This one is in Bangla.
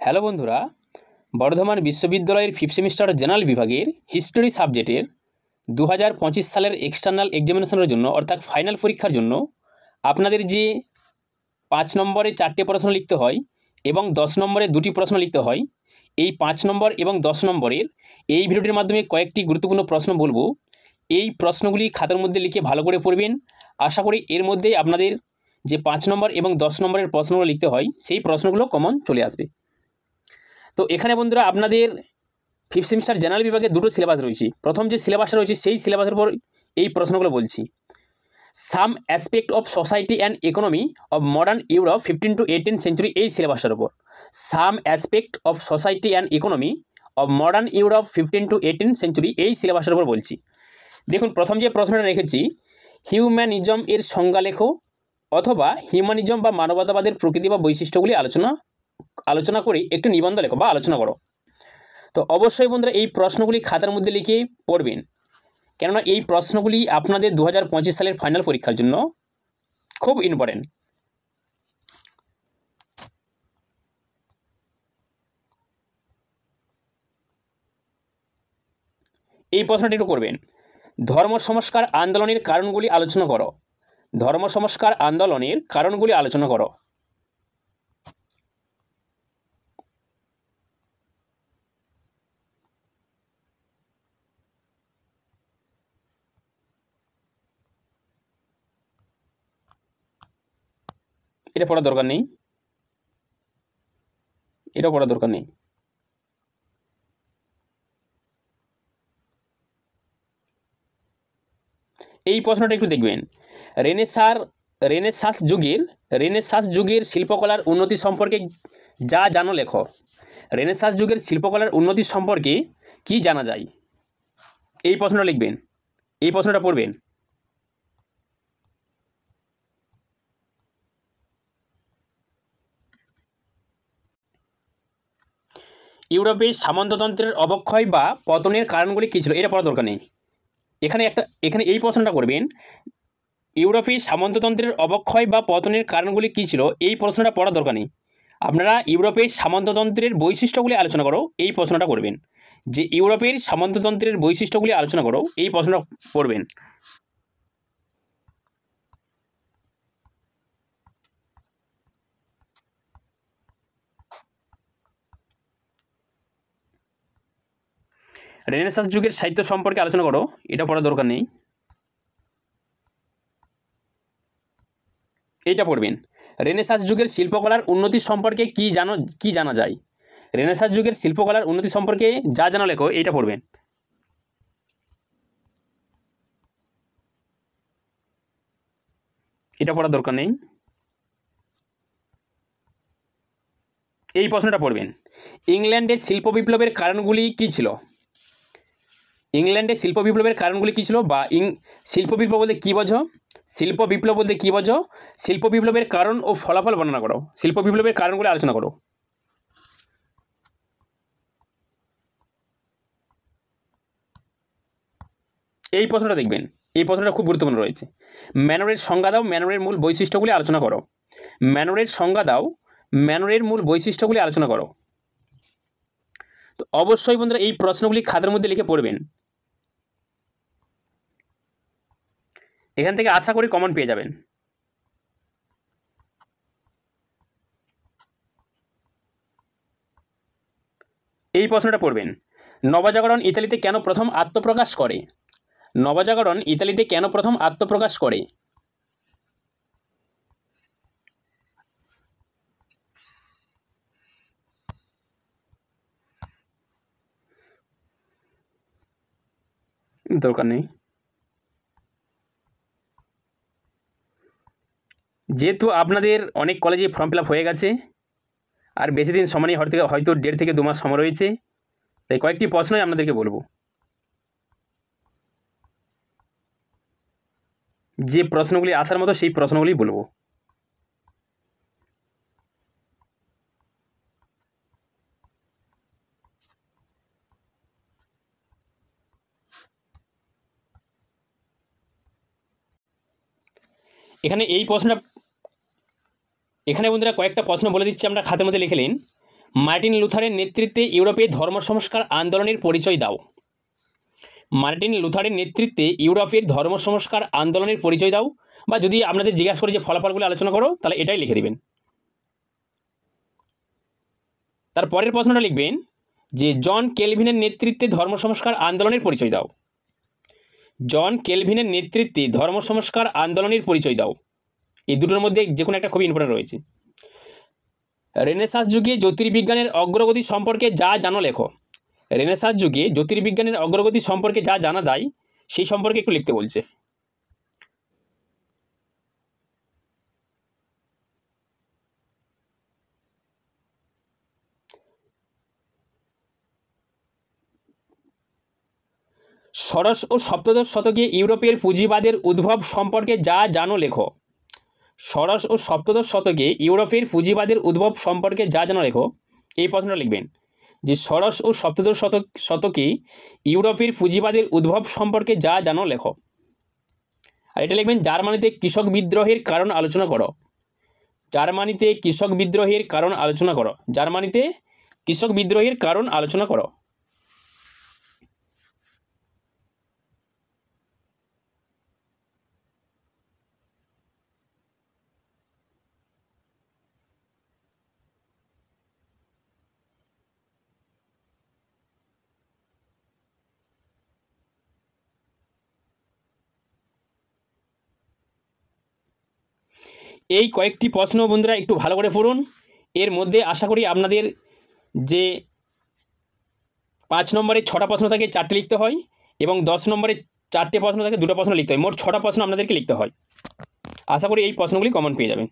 হ্যালো বন্ধুরা, বর্ধমান বিশ্ববিদ্যালয়ের ফিফথ সেমিস্টার জেনারেল বিভাগের হিস্টোরি সাবজেক্টের 2025 সালের এক্সটার্নাল এক্সামিনেশনের জন্য অর্থাৎ ফাইনাল পরীক্ষার জন্য আপনাদের যে 5 নম্বরে 4টে প্রশ্ন লিখতে হয় এবং 10 নম্বরে 2টি প্রশ্ন লিখতে হয়, এই 5 নম্বর এবং 10 নম্বরের এই ভিডিওটির মাধ্যমে কয়েকটি গুরুত্বপূর্ণ প্রশ্ন বলবো। এই প্রশ্নগুলি খাতার মধ্যে লিখে ভালো করে পড়বেন। আশা করি এর মধ্যেই আপনাদের যে 5 নম্বর এবং 10 নম্বরের প্রশ্নগুলো লিখতে হয় সেই প্রশ্নগুলো কমন চলে আসবে। তো এখানে বন্ধুরা আপনাদের ফিফথ সেমিস্টার জেনারেল বিভাগে দুটো সিলেবাস রয়েছে। প্রথম যে সিলেবাসটা রয়েছে সেই সিলেবাসের উপর এই প্রশ্নগুলো বলছি। Some aspect of society and economy of modern Europe 15 to 18 century এই সিলেবাসটার উপর। Some aspect of society and economy of modern Europe 15 to 18 century এই সিলেবাসের উপর বলছি। দেখুন, প্রথম যে প্রশ্নটা রেখেছি, হিউম্যানিজম এর সংজ্ঞা লেখো, অথবা হিউম্যানিজম বা মানবতাবাদের প্রকৃতি বা বৈশিষ্ট্যগুলি আলোচনা করে একটি নিবন্ধ লেখো বা আলোচনা করো। তো অবশ্যই বন্ধুরা এই প্রশ্নগুলি খাতার মধ্যে লিখে পড়বেন, কেননা এই প্রশ্নগুলি আপনাদের 2025 সালের ফাইনাল পরীক্ষার জন্য খুব ইম্পর্টেন্ট। এই প্রশ্নটি একটু করবেন। ধর্ম সংস্কার আন্দোলনের কারণগুলি আলোচনা করো। ধর্ম সংস্কার আন্দোলনের কারণগুলি আলোচনা করো। এটা পড়ার দরকার নেই, এটা পড়ার দরকার নেই। এই প্রশ্নটা একটু দেখবেন। রেনেসাঁস যুগের শিল্পকলার উন্নতি সম্পর্কে যা জানো লেখো। রেনেসাঁস যুগের শিল্পকলার উন্নতি সম্পর্কে কি জানা যায়, এই প্রশ্নটা লিখবেন, এই প্রশ্নটা পড়বেন। ইউরোপের সামন্ততন্ত্রের অবক্ষয় বা পতনের কারণগুলি কী ছিল, এটা পড়ার দরকার নেই। এখানে এই প্রশ্নটা করবেন, ইউরোপের সামন্ততন্ত্রের অবক্ষয় বা পতনের কারণগুলি কী ছিল, এই প্রশ্নটা পড়ার দরকার নেই। আপনারা ইউরোপের সামন্ততন্ত্রের বৈশিষ্ট্যগুলি আলোচনা করো এই প্রশ্নটা করবেন। যে ইউরোপের সামন্ততন্ত্রের বৈশিষ্ট্যগুলি আলোচনা করো এই প্রশ্নটা পড়বেন। রেনেসাঁস যুগের সাহিত্য সম্পর্কে আলোচনা করো, এটা পড়ার দরকার নেই, এইটা পড়বেন। রেনেসাঁস যুগের শিল্পকলার উন্নতি সম্পর্কে কি জানা যায়। রেনেসাঁস যুগের শিল্পকলার উন্নতি সম্পর্কে যা জানা লেখো এইটা পড়বেন। এটা পড়ার দরকার নেই, এই প্রশ্নটা পড়বেন। ইংল্যান্ডের শিল্প বিপ্লবের কারণগুলি কী ছিল। ইংল্যান্ডে শিল্প বিপ্লবের কারণগুলি কী ছিল, বা শিল্প বিপ্লব বলতে কী বোঝো, শিল্প বিপ্লব বলতে কী বোঝো, শিল্প বিপ্লবের কারণ ও ফলাফল বর্ণনা করো। শিল্প বিপ্লবের কারণগুলি আলোচনা করো। এই প্রশ্নটা দেখবেন, এই প্রশ্নটা খুব গুরুত্বপূর্ণ রয়েছে। ম্যানরের সংজ্ঞা দাও, ম্যানরের মূল বৈশিষ্ট্যগুলি আলোচনা করো। ম্যানরের সংজ্ঞা দাও, ম্যানরের মূল বৈশিষ্ট্যগুলি আলোচনা করো। তো অবশ্যই বন্ধুরা এই প্রশ্নগুলি খাতার মধ্যে লিখে পড়বেন, এখান থেকে আশা করি কমন পেয়ে যাবেন। এই প্রশ্নটা পড়বেন। নবজাগরণ ইতালিতে কেন প্রথম আত্মপ্রকাশ করে। নবজাগরণ ইতালিতে কেন প্রথম আত্মপ্রকাশ করে। দরকার নেই, যেহেতু আপনাদের অনেক কলেজে ফর্ম ফিল আপ হয়ে গেছে আর বেশি দিন সময় নেই, হয়তো 1.5 থেকে 2 মাস সময় রয়েছে, তাই কয়েকটি প্রশ্নই আপনাদেরকে বলবো। যে প্রশ্নগুলি আসার মতো সেই প্রশ্নগুলি বলবো। এখানে বন্ধুরা কয়েকটা প্রশ্ন বলে দিচ্ছি, আমরা খাতার মধ্যে লিখে নিন। মার্টিন লুথারের নেতৃত্বে ইউরোপে ধর্ম সংস্কার আন্দোলনের পরিচয় দাও। মার্টিন লুথারের নেতৃত্বে ইউরোপের ধর্ম সংস্কার আন্দোলনের পরিচয় দাও, বা যদি আপনাদের জিজ্ঞাসা করে যে ফলাফলগুলো আলোচনা করো তাহলে এটাই লিখে দিবেন। তার পরের প্রশ্নটা লিখবেন যে জন কেলভিনের নেতৃত্বে ধর্ম সংস্কার আন্দোলনের পরিচয় দাও। জন কেলভিনের নেতৃত্বে ধর্ম সংস্কার আন্দোলনের পরিচয় দাও। এই দুটোর মধ্যে যে কোনো একটা খুবই ইম্পর্টেন্ট রয়েছে। রেনেসাঁস যুগে জ্যোতির্বিজ্ঞানের অগ্রগতি সম্পর্কে যা জানো লেখো। রেনেসাঁস যুগে জ্যোতির্বিজ্ঞানের অগ্রগতি সম্পর্কে যা জানা যায় সেই সম্পর্কে একটু লিখতে বলছে। ষোড়শ ও সপ্তদশ শতকে ইউরোপের পুঁজিবাদের উদ্ভব সম্পর্কে যা জানো লেখো। ষোড়শ ও সপ্তদশ শতকে ইউরোপের পুঁজিবাদের উদ্ভব সম্পর্কে যা জানো লেখো। এই প্রশ্নটা লিখবেন যে ষোড়শ ও সপ্তদশ শতকে ইউরোপের পুঁজিবাদের উদ্ভব সম্পর্কে যা জানো লেখো। আর এটা লিখবেন জার্মানিতে কৃষক বিদ্রোহের কারণ আলোচনা করো। জার্মানিতে কৃষক বিদ্রোহের কারণ আলোচনা করো। জার্মানিতে কৃষক বিদ্রোহের কারণ আলোচনা করো। এই কয়েকটি প্রশ্ন বন্ধুরা একটু ভালো করে পড়ুন। এর মধ্যে আশা করি আপনাদের যে 5 নম্বরে 6টা প্রশ্ন থাকে 4টে লিখতে হয়, এবং 10 নম্বরে 4টে প্রশ্ন থাকে 2টো প্রশ্ন লিখতে হয়। মোট 6টা প্রশ্ন আপনাদেরকে লিখতে হয়। আশা করি এই প্রশ্নগুলি কমন পেয়ে যাবেন।